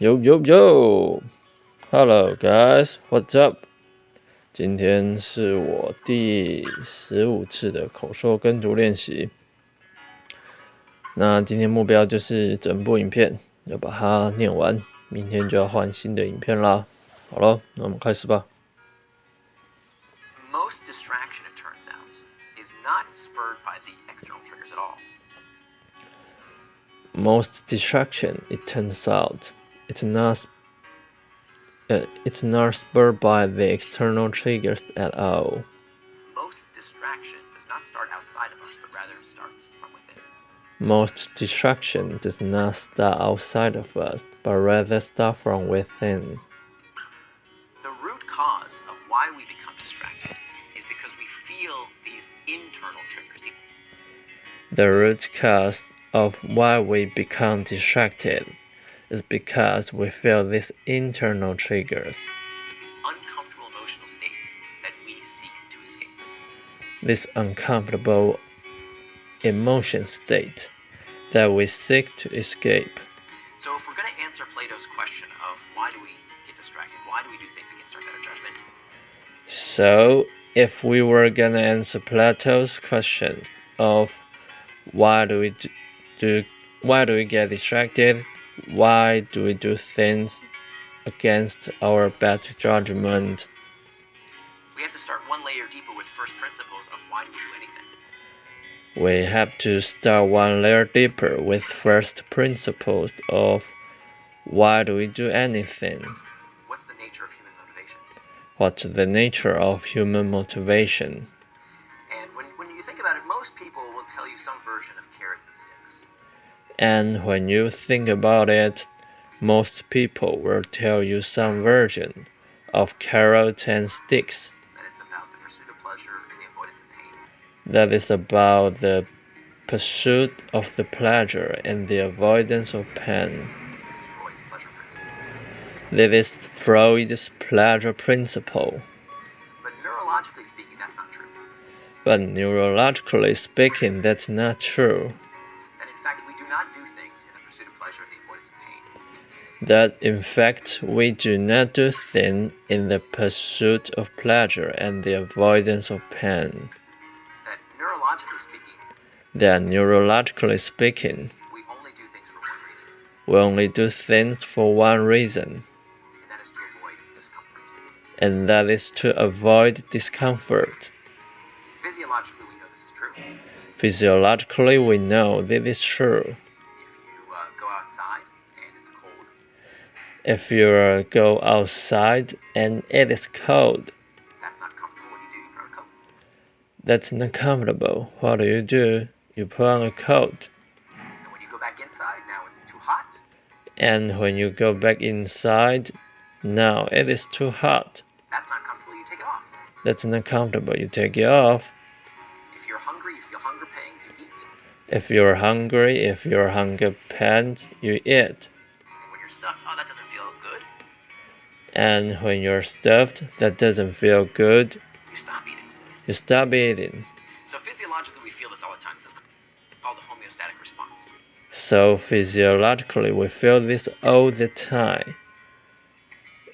Yo yo yo! Hello guys, what's up? 今天是我第15次的口说跟读练习。那今天目标就是整部影片要把它念完，明天就要换新的影片啦。好了，那我们开始吧。Most distraction, it turns out, is not spurred by the external triggers at all. Most distraction, it turns out, it's not spurred by the external triggers at all. Most distraction does not start outside of us, but rather starts from within. Most distraction does not start outside of us, but rather start from within. The root cause of why we become distracted is because we feel these internal triggers. The root cause of why we become distracted is because we feel these internal triggers. These uncomfortable emotional states that we seek to escape. This uncomfortable emotion state that we seek to escape. So if we're going to answer Plato's question of why do we get distracted, why do we do things against our better judgment? So if we were gonna answer Plato's question of why do we get distracted, why do we do things against our better judgment, We have to start one layer deeper with first principles of why do we do anything. we have to start one layer deeper with first principles of why do we do anything. What's the nature of human motivation? What's the nature of human motivation? And when you think about it, most people will tell you some version of carrots and sticks. And when you think about it, most people will tell you some version of carrot and sticks. That it's about the pursuit of the pleasure and the avoidance of pain. That is the avoidance of pain. This is Freud's pleasure principle. That is Freud's pleasure principle. But neurologically speaking, that's not true. But neurologically speaking, that's not true. That in fact, we do not do things in the pursuit of pleasure and the avoidance of pain. That in fact, we do not do things in the pursuit of pleasure and the avoidance of pain. That neurologically That neurologically speaking, speaking, we only do things for one reason, we only do things for one reason, and that is to avoid discomfort. and that is to avoid discomfort. Physiologically, we know this is true. Physiologically, we know this is true. If you go outside and it's cold, If you go outside and it is cold, that's not comfortable. What do you do? You put on a coat. that's not comfortable. What do? You put on a coat. And when you go back inside, now it's too hot. And when you go back inside, now it is too hot. That's not comfortable. You take it off. That's not comfortable. You take it off. If you're hungry, you feel hunger pangs, you eat. If you're hungry, if your hunger pants, you eat. And when you're stuffed, oh, that doesn't feel good. And when you're stuffed, that doesn't feel good, You stop eating. you stop eating. So physiologically, we feel this all the time. This is called the homeostatic response. So physiologically, we feel this all the time.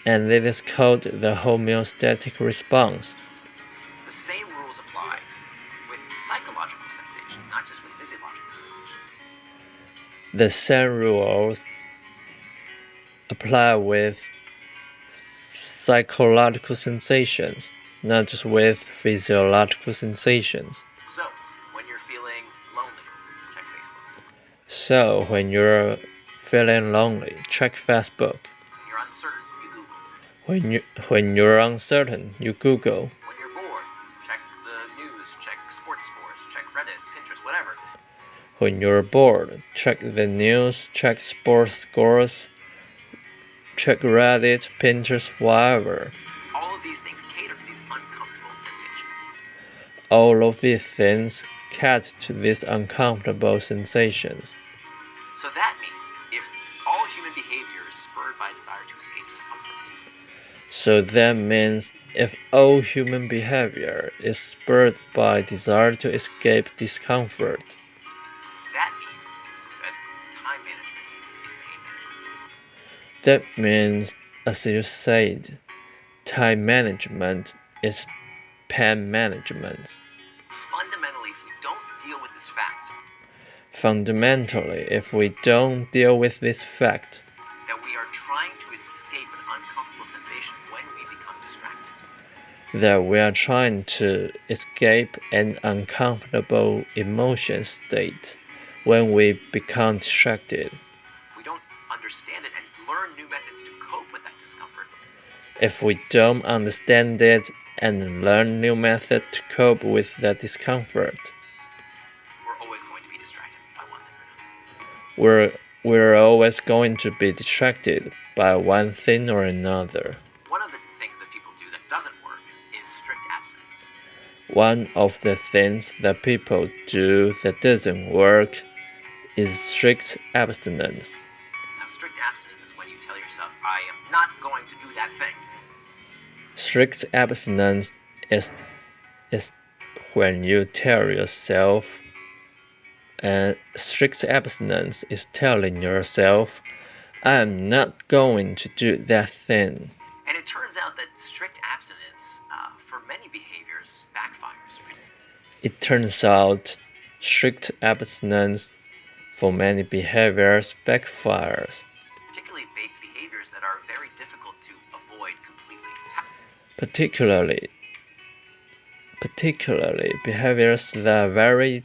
And this is called the homeostatic response. The same rules apply with psychological sensations, not just with physiological sensations. The same rules apply with psychological sensations, not just with physiological sensations. So, when you're feeling lonely, check Facebook. So when you're feeling lonely, check Facebook. When you're uncertain, When you Google. you're Google. When you're bored, check the news, check sports scores, check Reddit, Pinterest, whatever. When you're bored, check the news, check sports scores, check Reddit, Pinterest, whatever. All of these things cater to these uncomfortable sensations. All of these things cater to these uncomfortable sensations. So that means if all human behavior is spurred by a desire to escape discomfort, So that means if all human behavior is spurred by desire to escape discomfort, that means, as I said, time management is pain management. That means, as you said, time management is pain management. Fundamentally, if we don't deal with this fact, Fundamentally, if we don't deal with this fact, that we are trying to escape an uncomfortable sensation when we become distracted, that we are trying to escape an uncomfortable emotion state when we become distracted, if we don't understand it and learn new methods to cope with that discomfort, if we don't understand it and learn new methods to cope with that discomfort, we're always going to be distracted by one thing or another. we're always going to be distracted by one thing or another. One of the things that people do that doesn't work is strict abstinence. One of the things that people do that doesn't work is strict abstinence. Now, strict abstinence is when you tell yourself, I am not going to do that thing. Strict abstinence is when you tell yourself, strict abstinence is telling yourself, I'm not going to do that thing. And it turns out that strict abstinence, for many behaviors, backfires. It turns out strict abstinence for many behaviors backfires, Particularly behaviors that are very difficult to avoid completely. particularly behaviors that are very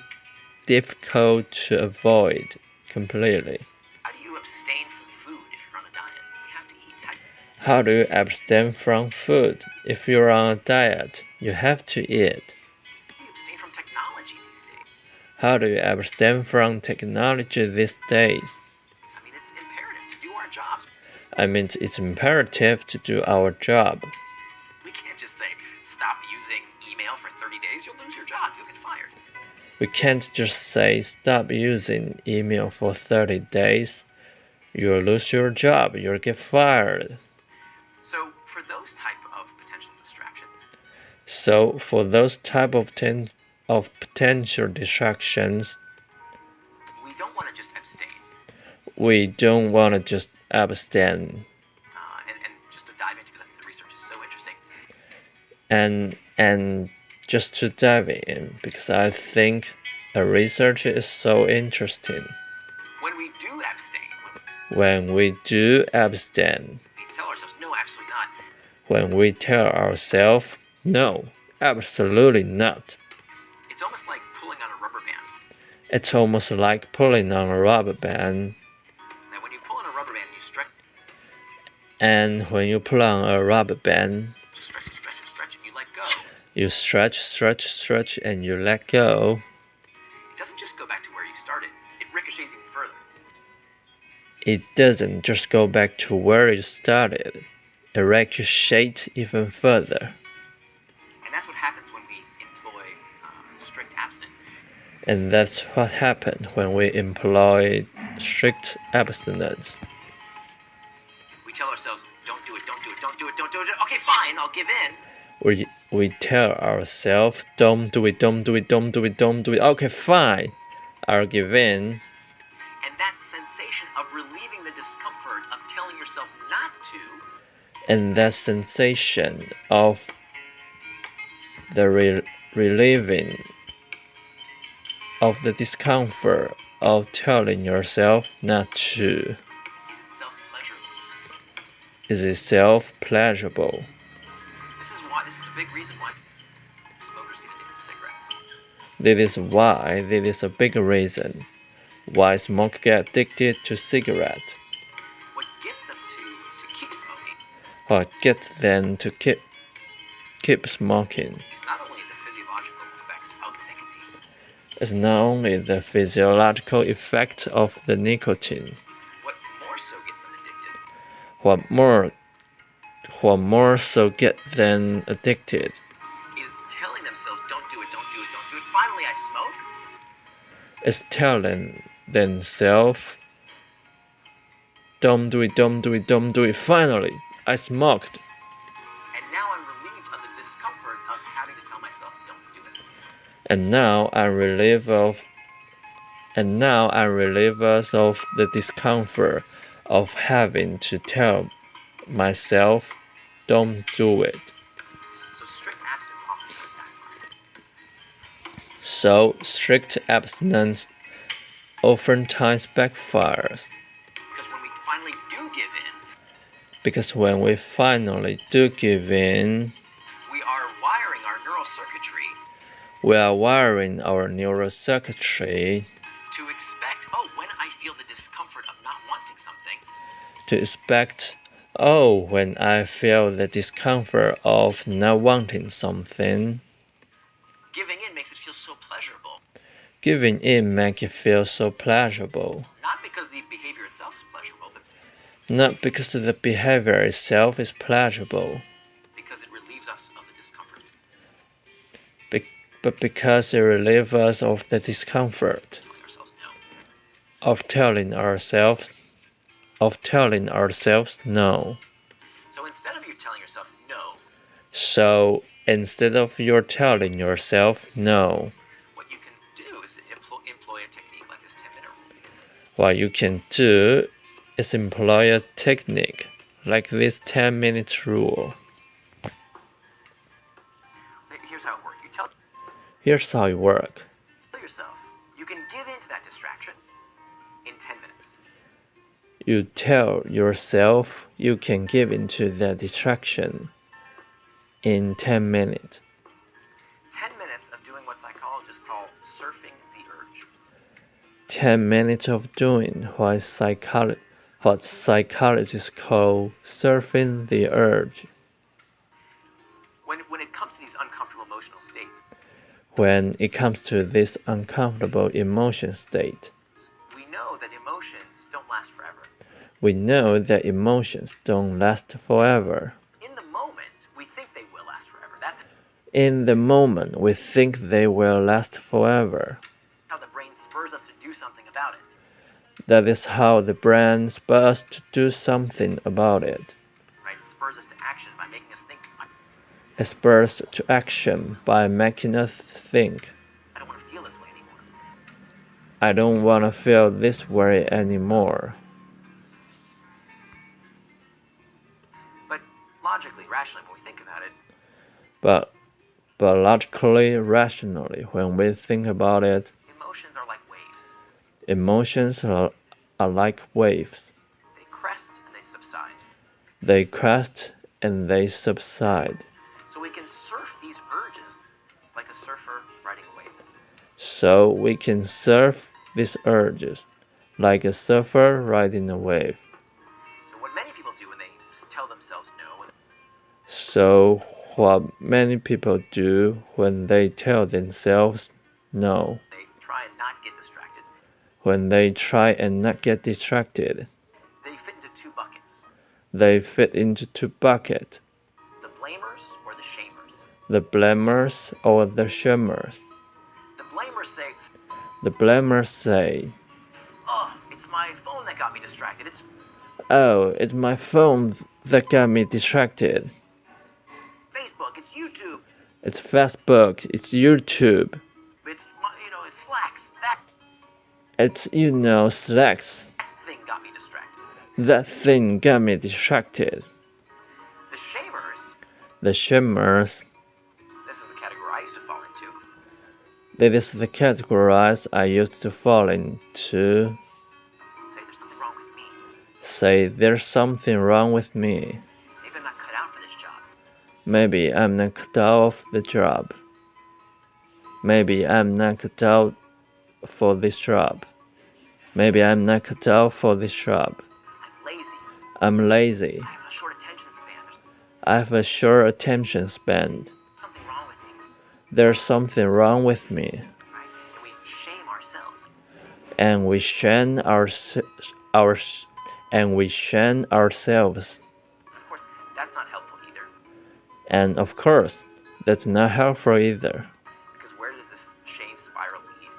difficult to avoid completely. How do you abstain from food if you're on a diet? You have to eat. How do you abstain from food? If you're on a diet, you have to eat. How do you abstain from technology these days? How do you abstain from technology these days? I mean, it's imperative to do our jobs. It's imperative to do our job. We can't just say, stop using email for 30 days, you'll lose your job, you'll get fired. We can't just say stop using email for 30 days. You'll lose your job, you'll get fired. So, for those type of potential distractions, potential distractions, we don't want to just abstain. We don't want to just abstain. And just to dive into, because I think the research is so interesting. And just to dive in, because I think the research is so interesting. When we do abstain, When we do abstain, we tell ourselves, no, absolutely not. when we tell ourselves, no, absolutely not. It's almost like pulling on a rubber band. It's almost like pulling on a rubber band. Now, when you pull on a rubber band, you stretch. And when you pull on a rubber band, Just stretch and stretch and stretch, and you let go. you stretch, and you let go. It doesn't just go back to where you started. It ricochets even further. It doesn't just go back to where you started. It ricochets even further. And that's what happens when we employ strict abstinence. And that's what happened when we employ strict abstinence. We tell ourselves, don't do it, don't do it, don't do it, don't do it. Okay, fine, I'll give in. We tell ourselves, don't do it. Okay, fine, I'll give in. And that sensation of relieving the discomfort of telling yourself not to, And that sensation of the relieving of the discomfort of telling yourself not to is itself pleasurable. is self-pleasurable. This is a big reason why smokers get addicted to cigarettes. This is a big reason why smokers get addicted to cigarettes. What gets them to keep smoking What gets them to keep smoking is not only the physiological effects of the nicotine, is not only the physiological effect of the nicotine. What more so gets them addicted What more so get them addicted is telling themselves, don't do it, don't do it, don't do it. Finally, I smoke. is telling themselves, don't do it. Finally, I smoked. And now I'm relieved of the discomfort of having to tell myself, don't do it. And now I'm relieved of the discomfort of having to tell myself, don't do it. So strict abstinence often does backfire. So strict abstinence oftentimes backfires. Because when we finally do give in, we are wiring our neural circuitry to expect, oh, when I feel the discomfort of not wanting something, to expect, oh, when I feel the discomfort of not wanting something. Giving in makes it feel so pleasurable. Giving in makes it feel so pleasurable. Not because the behavior itself is pleasurable, but not because the behavior itself is pleasurable, because it relieves us of the discomfort. But because it relieves us of the discomfort of telling ourselves no. So instead of you telling yourself no, what you can do is employ a technique like this 10-minute rule. What you can do is employ a technique like this 10-minute rule. Here's how it works. Here's how it works. Tell yourself you can give in to that distraction in 10 minutes. You tell yourself you can give into that distraction in 10 minutes. 10 minutes of doing what psychologists call surfing the urge. 10 minutes of doing what psychologists call surfing the urge. When it comes to these uncomfortable emotional states, when it comes to this uncomfortable emotion state, we know that emotions don't last forever. We know that emotions don't last forever. In the moment, we think they will last forever. That's In the moment, we think they will last forever. how the brain spurs us to do something about it. That is how the brain spurs us to do something about it. Right? It spurs us to action by making us think. It spurs to action by making us think. I don't want to feel this way anymore. I don't want to feel this way anymore. But logically, rationally, when we think about it, But logically, rationally, when we think about it, emotions are like waves. emotions are like waves. They crest and they subside. They crest and they subside. So we can surf these urges like a surfer riding a wave. So we can surf these urges like a surfer riding a wave. So what many people do when they tell themselves no, So what many people do when they tell themselves no, they try and not get distracted, when they try and not get distracted, they fit into two buckets. they fit into two buckets, The blamers or the shamers. the blamers or the shamers. The blamers say, The blamers say, oh, it's my phone that got me distracted. oh, it's my phone that got me distracted. Facebook, it's YouTube. It's Facebook, it's YouTube, It's Slacks. That it's, Slacks. thing got me distracted. That thing got me distracted. The shamers, The shamers, this is the category I used to fall into. that is the category I used to fall into. Say there's something wrong with me. Say there's something wrong with me. Maybe I'm not cut out for this job. Maybe I'm not cut out for the job. Maybe I'm not cut out for this job. Maybe I'm not cut out for this job. I'm lazy. I'm lazy. I have a short attention span. I have a short attention span. Something wrong with me. There's something wrong with me. Right? And we shame ourselves. And we shame ourselves. Of course, that's not helpful either. And of course, that's not helpful either. Because where does this shame spiral lead?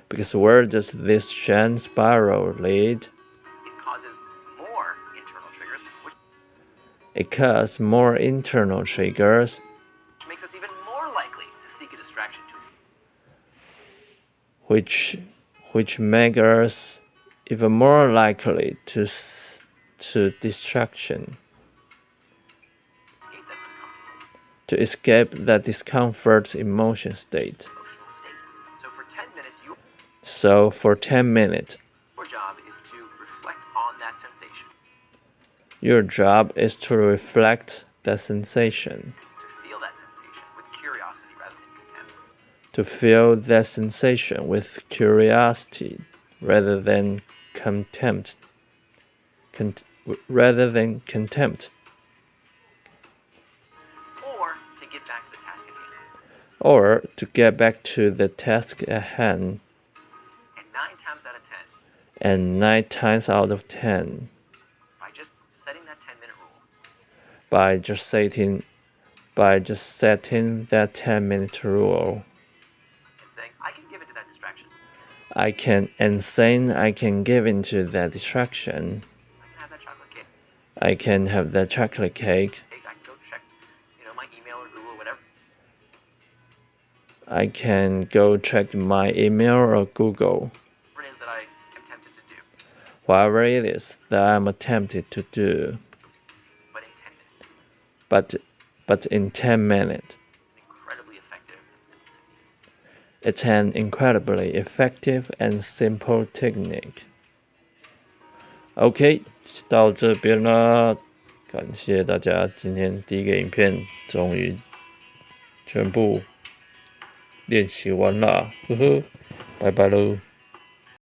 Because where does this shame spiral lead? It causes more internal triggers, which It causes more internal triggers, makes us even more likely to seek a distraction to escape. which make us even more likely to distraction. Escape that discomfort. To escape that discomfort emotion state. So for 10 minutes, So for 10 minutes, your job is to reflect on that sensation. your job is to reflect that sensation. To feel that sensation with curiosity rather than contempt. To feel that sensation with curiosity rather than contempt. Or to get back Or to to the task at hand. get back to the task at hand. And 9 times out of 10, And 9 times out of 10, by just setting that 10-minute rule, by just setting that 10-minute rule, and saying, I can give into that distraction. I can give into that distraction. I can have that chocolate cake. I can have that chocolate cake. I can go check, my email or Google or whatever. I can go check my email or Google. Whatever it is that I am tempted to do. Whatever it is that I'm attempted to do. But in 10 minutes. But in 10 minutes. It's an incredibly effective and simple technique. OK， 到这边啦，感谢大家，今天第一个影片终于全部练习完了，呵呵，拜拜喽。